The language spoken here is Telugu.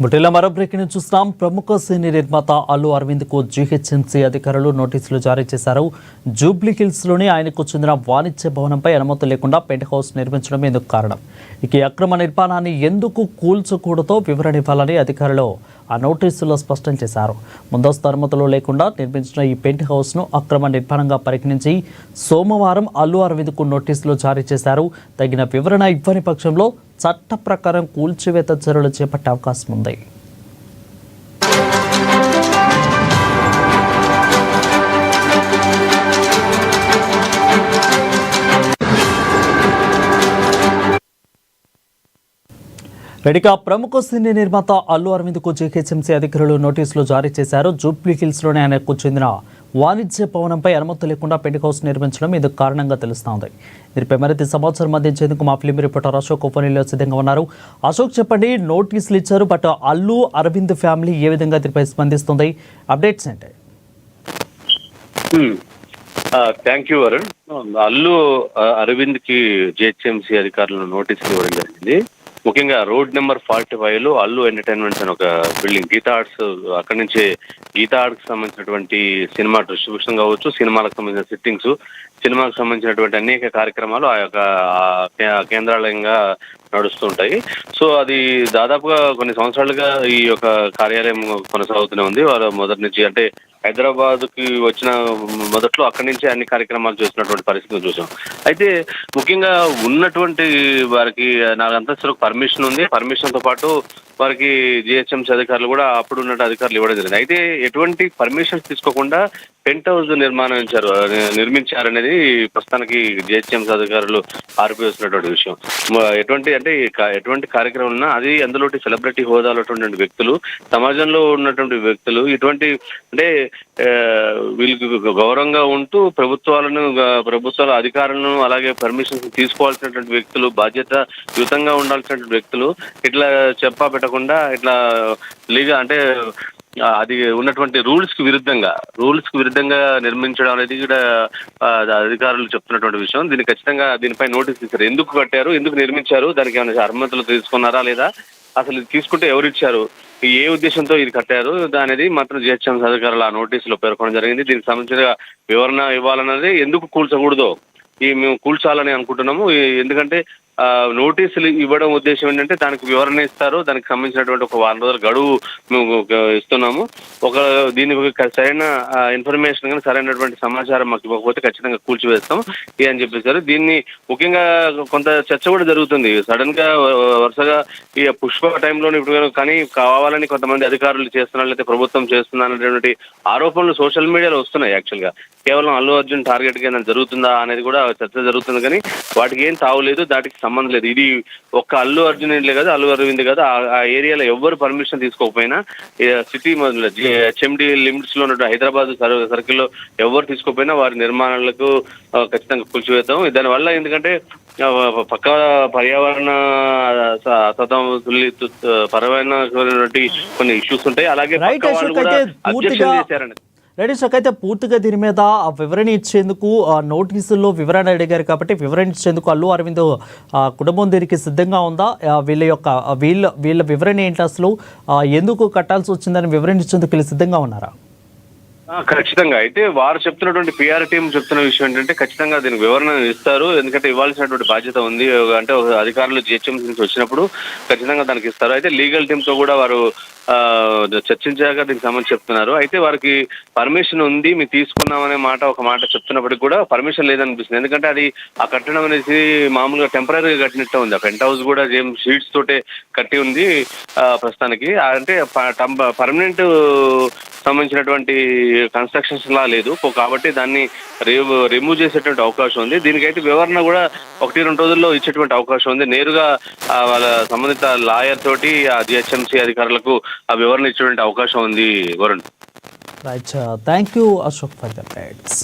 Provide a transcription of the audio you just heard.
బుటెల మరో బ్రేకింగ్ చూస్తున్నాం. ప్రముఖ సినీ నిర్మాత అల్లు అరవింద్ కు జీహెచ్ఎంసీ అధికారులు నోటీసులు జారీ చేశారు. జూబ్లీ హిల్స్ లోని ఆయనకు చెందిన వాణిజ్య భవనంపై అనుమతి లేకుండా పెంట్ హౌస్ నిర్మించడం ఎందుకు కారణం, ఇక అక్రమ నిర్మాణాన్ని ఎందుకు కూల్చకూడదో వివరణ ఇవ్వాలని అధికారులు ఆ నోటీసులో స్పష్టం చేశారు. ముందస్తు అనుమతులు లేకుండా నిర్మించిన ఈ పెంట్ హౌస్ ను అక్రమ నిర్మాణంగా పరిగణించి సోమవారం అల్లు అరవింద్ కు నోటీసులు జారీ చేశారు. తగిన వివరణ ఇవ్వని పక్షంలో చట్ట ప్రకారం కూల్చివేత చర్యలు చేపట్టే అవకాశం ఉంది. రెడీగా ప్రముఖ సినీ నిర్మాత అల్లు అరవింద్ కు జీహెచ్ఎంసీ అధికారులు నోటీసులు జారీ చేశారు. జూబ్లీ హిల్స్ లోనే ఆయనకు చెందిన వాణిజ్య భవనంపై అనుమతి లేకుండా పెంట్ హౌస్ నిర్మించడం ఇందుకు కారణంగా తెలుస్తోంది. దీనిపై మరింత సమాచారం అందించేందుకు మా ఫిల్మ్ రిపోర్టర్ అశోక్ ఫోన్లో సిద్ధంగా ఉన్నారు. అశోక్, చెప్పండి, నోటీసులు ఇచ్చారు, బట్ అల్లు అరవింద్ ఫ్యామిలీ ఏ విధంగా దీనిపై స్పందిస్తుంది? అప్డేట్స్ ఏంటి? Thank you Varun. అల్లు అరవింద్ కి జిహెచ్ఎంసీ అధికారులు నోటీసులు ఇవ్వడం జరిగింది. ముఖ్యంగా రోడ్ నెంబర్ 45 లో అల్లు ఎంటర్టైన్మెంట్స్ అని ఒక బిల్డింగ్, గీతా ఆర్ట్స్, అక్కడి నుంచి గీతా ఆర్ట్స్ సంబంధించినటువంటి సినిమా డిస్ట్రిబ్యూషన్ కావచ్చు, సినిమాలకు సంబంధించిన సిట్టింగ్స్, సినిమాకు సంబంధించినటువంటి అనేక కార్యక్రమాలు ఆ యొక్క కేంద్రాలయంగా నడుస్తుంటాయి. సో అది దాదాపుగా కొన్ని సంవత్సరాలుగా ఈ యొక్క కార్యాలయం కొనసాగుతూనే ఉంది. వాళ్ళు మొదటి నుంచి, అంటే హైదరాబాద్ కి వచ్చిన మొదట్లో అక్కడి నుంచి అన్ని కార్యక్రమాలు చేస్తున్నటువంటి పరిస్థితిని చూసాం. అయితే ముఖ్యంగా ఉన్నటువంటి వారికి 4 అంతస్తులకు పర్మిషన్ ఉంది. పర్మిషన్ తో పాటు వారికి జిహెచ్ఎంసీ అధికారులు కూడా అప్పుడు ఉన్న అధికారులు ఇవ్వడం జరిగింది. అయితే ఎటువంటి పర్మిషన్స్ తీసుకోకుండా పెంట్ హౌస్ నిర్మించారనేది ప్రస్తుతానికి జిహెచ్ఎంసీ అధికారులు ఆరోపిస్తున్నటువంటి విషయం. ఎటువంటి కార్యక్రమం ఉన్నా అది అందులోటి సెలబ్రిటీ హోదాలో ఉన్నటువంటి వ్యక్తులు, సమాజంలో ఉన్నటువంటి వ్యక్తులు, ఇటువంటి అంటే వీళ్ళకి గౌరవంగా ఉంటూ ప్రభుత్వాల అధికారులను అలాగే పర్మిషన్స్ తీసుకోవాల్సినటువంటి వ్యక్తులు, బాధ్యతాయుతంగా ఉండాల్సినటువంటి వ్యక్తులు ఇట్లా చెప్పా పెట్టకుండా ఇట్లా అంటే అది ఉన్నటువంటి రూల్స్ కి విరుద్ధంగా నిర్మించడం అనేది కూడా అధికారులు చెప్తున్నటువంటి విషయం. దీనిపై నోటీస్ ఇచ్చారు. ఎందుకు కట్టారు, ఎందుకు నిర్మించారు, దానికి ఏమైనా అనుమతులు తీసుకున్నారా లేదా, అసలు తీసుకుంటే ఎవరిచ్చారు, ఏ ఉద్దేశంతో ఇది కట్టారు అనేది మాత్రం జిహెచ్ఎంసీ అధికారులు ఆ నోటీసులో పేర్కొనడం జరిగింది. దీనికి సంబంధించిన వివరణ ఇవ్వాలన్నది, ఎందుకు కూల్చకూడదో మేము కూల్చాలని అనుకుంటున్నాము. ఎందుకంటే నోటీసులు ఇవ్వడం ఉద్దేశం ఏంటంటే దానికి వివరణ ఇస్తారు, దానికి సంబంధించినటువంటి ఒక 4 రోజుల గడువు మేము ఇస్తున్నాము. దీనికి సరైన ఇన్ఫర్మేషన్ కానీ సరైనటువంటి సమాచారం మాకు ఇవ్వకపోతే ఖచ్చితంగా కూల్చివేస్తాం అని చెప్పేశారు. దీన్ని ముఖ్యంగా కొంత చర్చ కూడా జరుగుతుంది. సడన్ గా వరుసగా ఈ పుష్ప టైంలో ఇప్పుడు కానీ కావాలని కొంతమంది అధికారులు చేస్తున్నారు, లేకపోతే ప్రభుత్వం చేస్తున్నటువంటి ఆరోపణలు సోషల్ మీడియాలో వస్తున్నాయి. యాక్చువల్ గా కేవలం అల్లు అర్జున్ టార్గెట్ గా ఏదైనా జరుగుతుందా అనేది కూడా చర్చ జరుగుతుంది, కానీ వాటికి ఏం తావులేదు, దాటికి సంబంధం లేదు. ఇది ఒక్క అల్లు అర్జున్ కాదు, అల్లు అరవింద్ కాదు, ఆ ఏరియాలో ఎవరు పర్మిషన్ తీసుకోకపోయినా, సిటీ హెచ్ఎండి లిమిట్స్ లో ఉన్న హైదరాబాద్ సర్కిల్లో ఎవరు తీసుకోకపోయినా వారి నిర్మాణాలకు ఖచ్చితంగా కూల్చివేద్దాం. దానివల్ల ఎందుకంటే పక్క పర్యావరణ కొన్ని ఇష్యూస్ ఉంటాయి. అలాగే అబ్జెక్షన్ చేశారని అయితే పూర్తిగా దీని మీద వివరణ ఇచ్చేందుకు నోటీసుల్లో వివరణ అడిగారు కాబట్టి వివరణ ఇచ్చేందుకు అల్లు అరవింద్ కుటుంబం దీనికి సిద్ధంగా ఉందా? వీళ్ళ వివరణ ఏంటి, అసలు ఎందుకు కట్టాల్సి వచ్చిందని వివరణ ఇచ్చేందుకు వీళ్ళు సిద్ధంగా ఉన్నారా? ఖచ్చితంగా. అయితే వారు చెప్తున్నటువంటి పిఆర్ టీం చెప్తున్న విషయం ఏంటంటే ఖచ్చితంగా దీనికి వివరణ ఇస్తారు, ఎందుకంటే ఇవ్వాల్సినటువంటి బాధ్యత ఉంది. అంటే అధికారులు జిహెచ్ఎంసీ నుంచి వచ్చినప్పుడు ఖచ్చితంగా దానికి ఇస్తారు. అయితే లీగల్ టీమ్ తో కూడా వారు చర్చించాక దీనికి సంబంధించి చెప్తున్నారు. అయితే వారికి పర్మిషన్ ఉంది, మేము తీసుకున్నామనే ఒక మాట చెప్తున్నప్పటికీ కూడా పర్మిషన్ లేదనిపిస్తుంది. ఎందుకంటే అది ఆ కట్టడం అనేది మామూలుగా టెంపరీగా కట్టినట్టే ఉంది. ఆ పెంట్ హౌస్ కూడా షీట్స్ తోటే కట్టి ఉంది ప్రస్తుతానికి. అంటే పర్మనెంట్ సంబంధించినటువంటి కన్స్ట్రక్షన్స్ లా లేదు కాబట్టి దాన్ని రిమూవ్ చేసేటువంటి అవకాశం ఉంది. దీనికైతే వివరణ కూడా 1-2 రోజుల్లో ఇచ్చేటువంటి అవకాశం ఉంది. నేరుగా వాళ్ళ సంబంధిత లాయర్ తోటి ఆ జిహెచ్ఎంసీ అధికారులకు ఆ వివరణ ఇచ్చేటువంటి అవకాశం ఉంది. Varun, right, thank you Ashok for the updates.